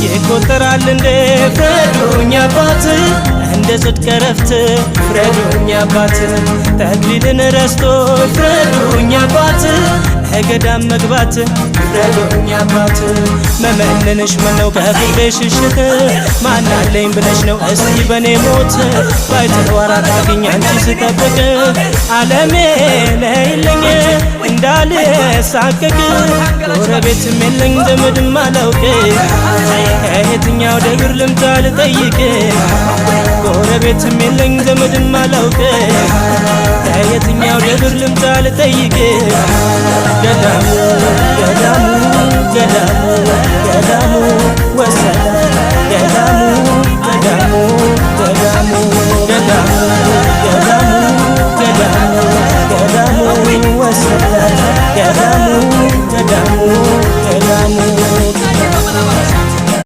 ይቆጠራል እንደ ፍረዱኝ አባት እንደ ጽድቅ ረፍት ፍረዱኝ አባት ተክሊልን ረስቶ ፍረዱኝ አባት ገዳም መግባት ፍረዱኝ አባት መመንንሽ ምነው ከፍቅሬ ሽሽት ማናለኝ ብለሽ ነው እስቲ በኔ ሞት ባይተዋራ ታገኝ አንቺ ስጠብቅ ዓለሜ ነይልኝ እንዳልሳቀቅ ጎረቤትም የለኝ ዘመድም አላውቅ ከየትኛው ደብር ልምጣ ልጠይቅ ጎረቤትም የለኝ ዘመድም አላውቅ ከየትኛው ደብር ልምጣ ልጠይቅ ገዳሙ ገዳሙ ገዳሙ ገዳሙ